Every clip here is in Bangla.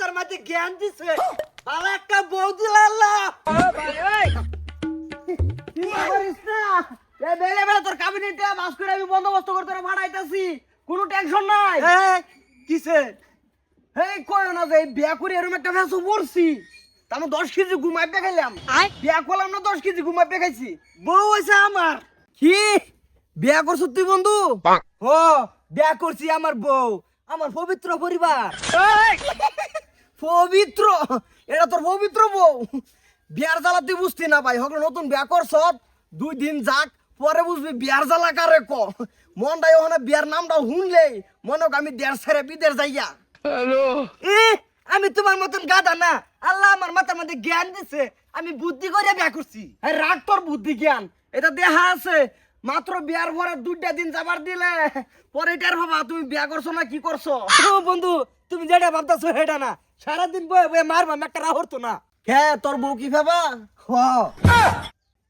মাথার মাঝে জ্ঞান দিছে ভালো একটা বউ দিলা আল্লাহ কি করিস না এ বেলে বেলে তোর ক্যাবিনেটে বাস করে আমি বন্দোবস্ত করতে ভাড়াইতাছি কোনো টেনশন নাই কিসে এই কই না যে বিয়া করে এরকম একটা ফেসো পড়ছি আমি 10 কেজি ঘুমাই পেখাইলাম বিয়া করলাম না 10 কেজি ঘুমাই পেখাইছি বউ হইছে আমার কি বিয়া করছ তুই বন্ধু ও বিয়া করছি আমার বউ আমার পবিত্র পরিবার পবিত্র এটা তোর পবিত্র বউ বিয়ার জ্বালা তুই বুঝতি না ভাই হকলে নতুন বিয়া করছ 2 দিন যাক পরে বুঝবি বিয়ার জ্বালা কারে ক মনটাই ওখানে বিয়ার নামটা শুনলে মনে আমি দেড় ছেড়ে বিদেশ যাইয়া হ্যালো আমি তোমার মতন গাধা না আল্লাহ আমার মাথার মধ্যে জ্ঞান দিছে আমি বুদ্ধি করে বিয়া করছি রাগ তোর বুদ্ধি জ্ঞান এটা দেখা আছে মাত্র বিয়ার পরে 2টা দিন যাবার দিলে পরে এটার ভাবা তুমি বিয়া করছো না কি করছো বন্ধু তুমি যেটা ভাবতেছো সেটা না সারাদিন বয়ে বয়ে মারবা একটা রাহর তো না হ্যাঁ তোর বউ কি ভাবা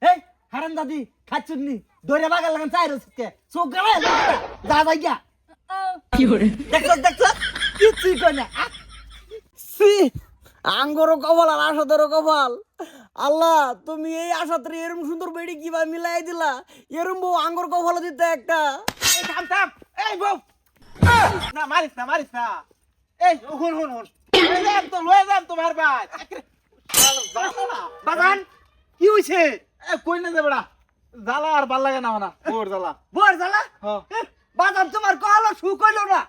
এই হারাম দাদি খাচ্ছুনি দৌড়ে বাগার লাগান চাই রসিতে চোখ গেলে যা যাই গিয়া কি করে দেখছ কিচ্ছুই কই না আঙ্গরও কপাল আর আশাদেরও কপাল আল্লাহ তুমি এই আশাতে এরম সুন্দর বেড়ি কিভাবে মিলাই দিলা এরম বউ আঙ্গর কপাল দিতে একটা থাম থাম এই বউ না মারিস না এই হুন লয়ে যাম তোমার ভাই বাগান কি হইছে কই না যাবড়া জ্বালা আর ভাল লাগে না বোর জ্বালা বাদাম তোমার কল সুখ হইল না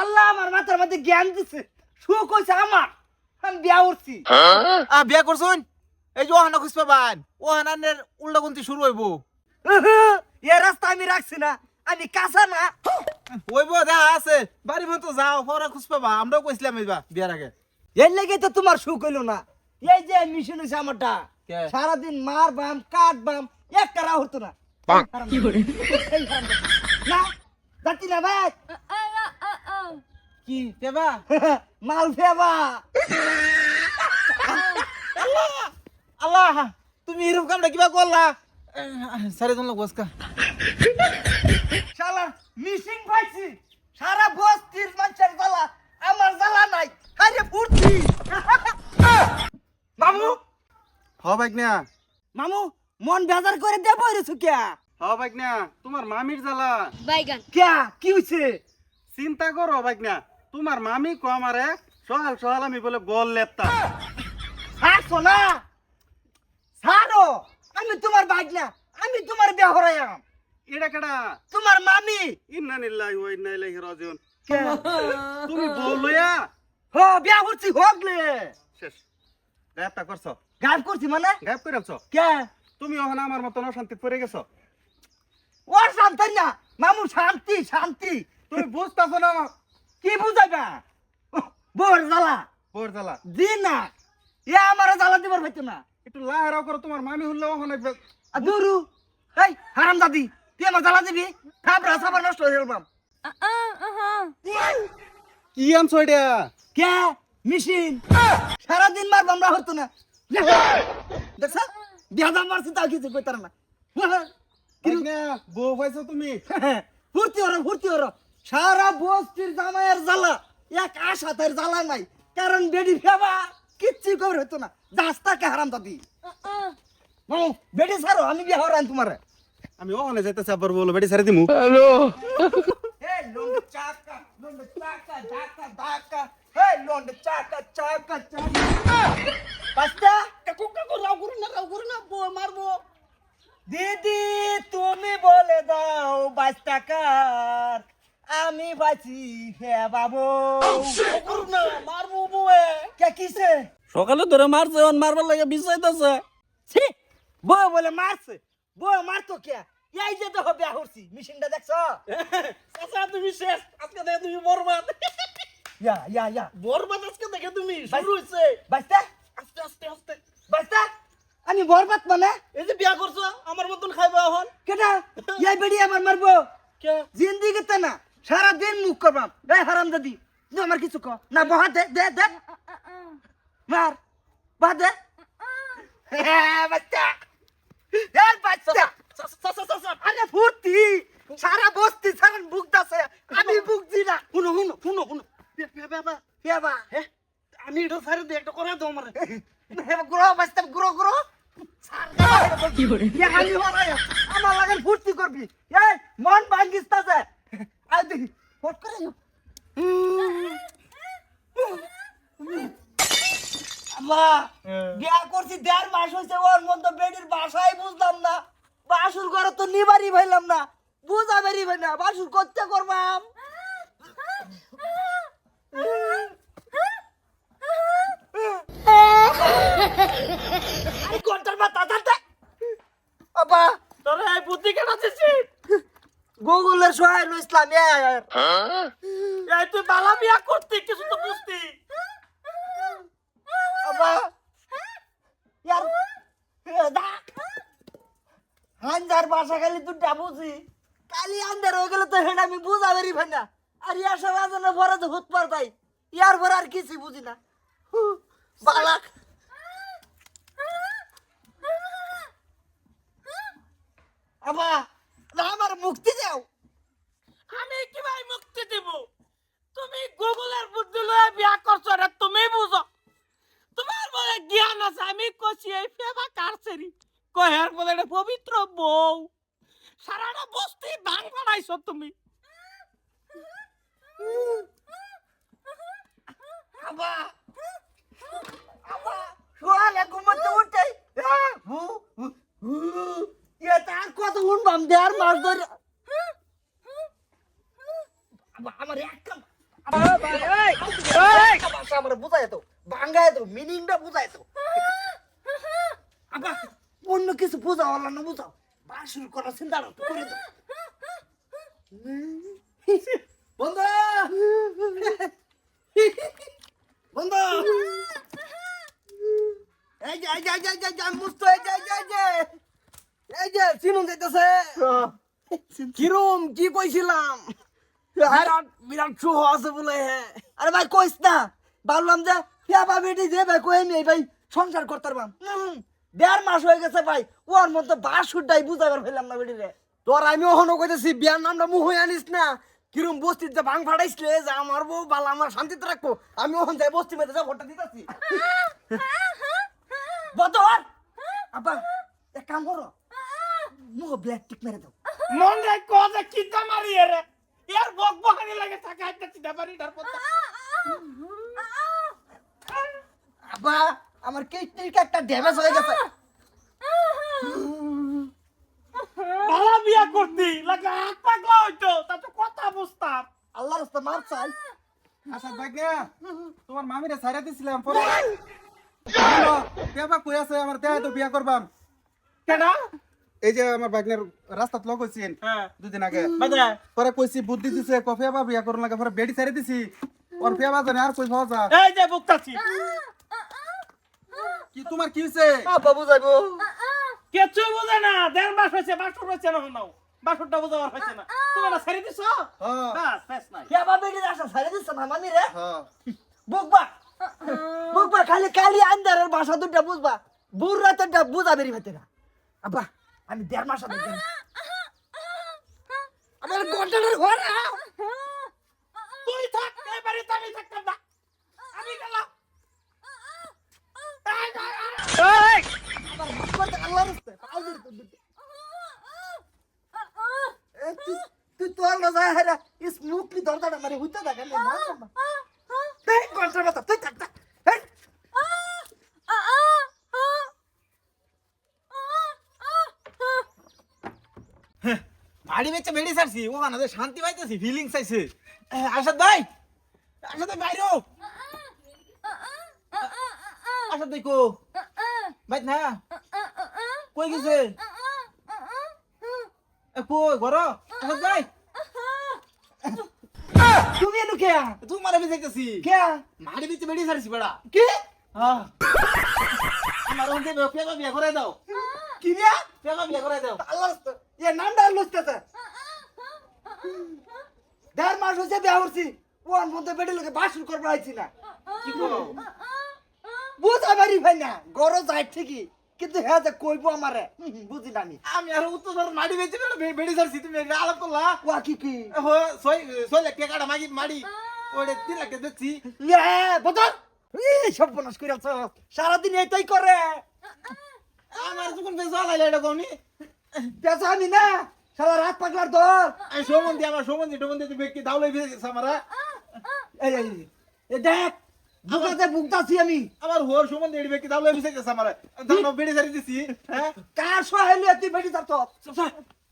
আল্লাহ আমার মাথার মধ্যে জ্ঞান দিছে সুখ হইছে আমার আমি বিয়া করছি বিয়া করছুন এই যে ওহানা খুঁজ পাবান ওহানানের উল্টা গুনতি শুরু হইব এ রাস্তা আমি রাখছি না আমি কাঁচা না হইব দেখা আছে বাড়ি মতো যাও পরে খুঁজ পাবা আমরাও কইছিলাম এইবা বিয়ার আগে এর লেগে তো তোমার সুখ হইল না এই যে মিশন হইছে আমারটা সারাদিন মার বাম কাট বাম একটা রাহ হতো না কি করে না যাচ্ছি না ভাই কি পেবা মাল ফেবা আল্লাহ তুমি এরকম কামটা কিবা করলা সারে জন বসকা শালা মিশিং পাইছি সারা বস্তির মানুষের জ্বালা আমার জ্বালা নাই আরে ফুর্তি মামু হ বাইক না মামু মন বেজার করে দে বইরেছো কিয়া হ বাইক না তোমার মামির জ্বালা বাইগান কিয়া কি হইছে চিন্তা করো বাইক না তোমার মামি কো আমারে সহাল আমি বলে বল লেপতা ছাড়ছো না ছাড়ো আমি তোমার ভাগ না আমি তোমার বিয়া হরাইয়াম এটা কেডা তোমার মামি ইন্না নিল্লাহি ওয়া ইন্না ইলাইহি রাজিউন কে তুমি বল লইয়া হ বিয়া করছি হগলে শেষ গায়বটা করছো গাব করছি মানে গায়ব কইরাছো কে তুমি ওখানে আমার মতন অশান্তি পড়ে গেছো ওর শান্তি না মামু শান্তি শান্তি তুমি বুঝতাছো না কি বুঝাইবা বোর জ্বালা বোর জ্বালা দিন না এ আমার জ্বালা দিবার হইতো না একটু লাহেরাও করো তোমার মামি হলে ওখানে দুরু এই হারাম দাদি তুই আমার জ্বালা দিবি খাবরা সাবার নষ্ট হয়ে গেলাম কি আনছো এটা কে মেশিন সারাদিন মারব আমরা হতো না দেখছ বিয়াদাম মারছি তাও কিছু কইতার না বউ পাইছো তুমি ফুর্তি হরো সারা বস্তির জামাইয়ের জ্বালা এক আশাতের জ্বালা নাই কারণ বেডি ফেবা কিচ্ছু কবে হতো না রাস্তাকে হারাম দাদি বেডি ছাড়ো আমি বিয়া হরান তোমার আমি ওখানে যাইতেছি আবার বলো বেটি সারি দিমু Hey, Londa Chaka, Daka, Daka. Hey, Londa Chaka. Basta, কাকু রাগুর না বল মারবো দিদি তুমি বলে দাও 22 টাকার আমি বাঁচি হে বাবু রাগুর না মারবো বয়ে কে কিসে সকালে ধরে মারছে অন মারবার লাগে বিষাইতেছে ছি বয়ে বলে মারছে বয়ে মারতো কে এই যে দেখো বিয়া করছি মেশিনটা দেখছো চাচা তুমি শেষ আজকে দেখে তুমি বরবাদ ইয়া বরবাদ আজকে দেখে তুমি শুরু হইছে বাস্তা আস্তে বাস্তা আমি বরবাদ মানে এই যে বিয়া করছো আমার মতন খাইবা এখন কেটা এই বেড়ি আমার মারবো কে জিন্দিগিতে না সারা দিন মুখ করবাম এই হারাম দাদি তুই আমার কিছু কর না বহা দে মার বাদ দে বাচ্চা এই বাচ্চা আরে ফুর্তি সারা বস্তি সারা বুক দাসে আমি বুক দিনা শুনো পেবা হে আমি এটা ছাড়ে দিয়ে একটা করে দাও আমারে গ্রহ বাঁচতাম গ্রহ কি করে আমার লাগে ফুর্তি করবি এই মন ভাঙ্গিস তাছে আই দেখি ফট করে আম্মা বিয়া করছি 1.5 মাস হইছে ওর মধ্যে বেডির বাসাই বুঝলাম না বাসুর ঘরে তো নিবারই ভাইলাম না বুঝা বেরি ভাই না বাসুর করতে করবাম আই কোনটার মা তাতাতে আব্বা তোরে এই বুদ্ধি কেন দিছি গুগলের সহায় লইছিলাম এই তুই বালা বিয়া করতি কিছু তো বুঝতি আব্বা ইয়ার দা হাজার ভাষা খালি দুটা বুঝি কালি আন্দার হয়ে গেলে তো হেডা আমি বুঝা বেরি ভাই না আর ইয়ার সব আজানে ভরে তো হুত পার তাই ইয়ার ভরে আর কিছু বুঝি না বালাক আব্বা না আমার মুক্তি দাও আমি কিভাবে মুক্তি দেব তুমি গুগলের বুদ্ধি লয়ে বিয়া করছো রে তুমি বুঝো তোমার বলে জ্ঞান আছে আমি কইছি এই ফেবা কারছেরি কহের বলে এটা পবিত্র বউ সারাটা বস্তি ভাঙ বানাইছো তুমি আব্বা আব্বা সোয়ালে ঘুমাতে উঠে ইয়ে তার কত শুনবাম দেড় মাস ধরে আব্বা আমার একটা আমার বুঝাই তো বাঙ্গায় তো মিনিংটা বুঝাই তো আব্বা অন্য কিছু বুঝাও হলো না বুঝাও বাসুর করা চিন্তা করে দাও বন্ধু বন্ধু এই যে মুস্ত এই যে চিনুন যাইতেছে কিরম কি কইছিলাম বিরাট বিরাট শুহ আছে বলে আরে ভাই কইস না ভাবলাম যে ফেবা বেটি যে ভাই কই আমি ভাই সংসার করতে পারবাম 1.5 মাস হয়ে গেছে ভাই ওর মধ্যে বাসুরটাই বুঝাবার ফেললাম না বেটি রে তোর আমি ওখানে কইতেছি বিয়ার নামটা মুখ হয়ে আনিস না কিরম বস্তির যে ভাঙ ফাটাইছিলে যে আমার বউ বালা আমার শান্তিতে রাখবো আমি ওখান যাই বস্তি মেতে যা ভোটটা দিতেছি বদর আব্বা এক কাম করো মুখ ব্ল্যাক টিক মেরে দাও মন রে কোজে কিটা মারি রে এর বক বকানি লাগে থাকা একটা চিন্তা পারি তার পর আব্বা আমার কিডনির একটা ড্যামেজ হয়ে গেছে বালা বিয়া করতি লাগে এক পাগলা হইতো তা তো কথা বুঝতাম আল্লাহর রাস্তা মার চাই আচ্ছা ভাগ্না তোমার মামিরে ছাইরা দিছিলাম পরে পেবা কই আছে আমার দেয়া তো বিয়া করবাম কেডা এই যে আমার ভাগ্নের রাস্তাত লগ হইছেন হ্যাঁ দুদিন আগে বাদরা পরে কইছি বুদ্ধি দিছে কফিয়া বা বিয়া করন লাগে পরে বেডি ছাইরা দিছি ওর পেবা জানে আর কই পাওয়া যা এই যে বুকতাছি কি তোমার কি হইছে বাবু যাইবো কিছু বুঝে না 1.5 মাস হয়েছে বাসুর হয়েছে না নাও বাসুরটা বুঝাবার হয়েছে না তোমরা ছেড়ে দিছো হ্যাঁ বাস ফেস নাই কে বাবা বেটি আসা ছাড়ে দিছ না মানি রে হ্যাঁ বুকবা খালি কালি আন্দারের ভাষা দুটা বুঝবা বুর রাতেরটা বুঝা বেরি ভাতে না আব্বা আমি 1.5 মাস আগে গেলাম আমার ঘন্টার ঘর তুই থাক এবারে আমি থাকতাম না আমি গেলাম এই আল্লাহর রাস্তা পাউদের তো তুই তোর না যায় হেরা স্মুথলি দরজাটা মারি হইতে থাকে না তুই ঘন্টার মতো তুই থাক বাড়ি বেচে বেড়ে ছাড়ছি ওখানে যে শান্তি পাইতেছি ফিলিংস আইছে আসাদ ভাই বাইরো আসাদ ভাই কো ভাই না কই গেছে কই ঘর আসাদ ভাই তুমি এনু কে তুই মারা বেচাইতেছি কে বাড়ি বেচে বেড়ে ছাড়ছি বেড়া কি হ্যাঁ আমার ওখানে পেগা বিয়া করে দাও কি রে পেগা বিয়া করে দাও আল্লাহর রাস্তা এ নামটা লুচতেছে 1.5 মাস হইছে বিয়া করছি ওর মধ্যে বেটি লোকে বাসুর করবার আইছি না কি করো বুঝা পারি ভাই না গরো যায় ঠিকই কিন্তু হ্যাঁ যে কইবো আমারে বুঝি না আমি আর উত্তর মাড়ি বেচে বেড়ে ছাড়ছি তুমি আলাপ করলা ওয়া কি ছয় লাখ টাকা মাগি মাড়ি ওরে 3 লাখ দিচ্ছি বদর এই সব বনাস করে সারাদিন এটাই করে আমার যখন বেজা লাইলা এটা কোনি পেঁচা আমি না সারা রাত পাগলার দল এই সম্বন্ধে ব্যক্তি দাউলাই ভিজে আমারা এই এই এই দেখ বুকাতে বুকতাছি আমি আমার হোর সম্বন্ধে এই ব্যক্তি দাউলাই ভিজে গেছে আমারা দানো বেড়ে সারি দিছি হ্যাঁ কার সহায়লে তুই বেটি যাত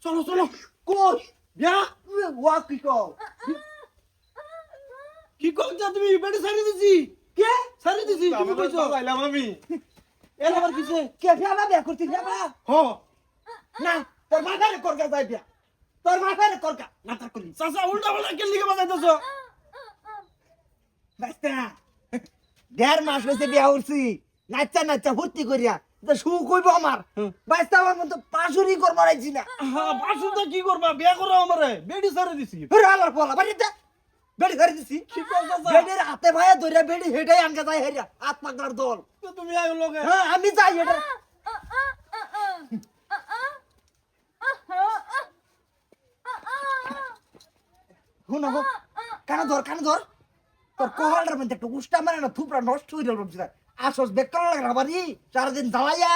চলো চলো কোন বিয়া ওয়া কি কও কি করছ তুমি বেড়ে সারি দিছি কে সারি দিছি তুমি কইছো লাইলা আমি এর আবার কিছে কে ফেলা বিয়া করতি ফেলা হ না তোর মাথায় করকা যাই বিয়া তোর মাথায় করকা না তার করি চাচা উল্টা পাল্টা কেন লিখে বাজাইতেছো বাস্তা 1.5 মাস হইছে বিয়া হইছি নাচা নাচা ভর্তি করিয়া তো সু কইব আমার বাস্তা আমার মত পাশুরি কর মারাইছি না হ্যাঁ বাসুদা কি করবা বিয়া করো আমারে বেড়ি সারি দিছি রালার পোলা বাড়িতে বেড়ি ধরে দিছি কি করছ বেড়ির হাতে ভাইয়া ধরে বেড়ি হেডাই আনকে যায় হেরিয়া হাত পাগলার দল তুমি আইও লগে হ্যাঁ আমি যাই হেডা হুন হো কানে ধর তোর কোহালটার মধ্যে একটা উষ্টা মানে না থুপড়া নষ্ট হয়ে গেল আসস বেকার লাগে না বাড়ি সারাদিন জ্বালাইয়া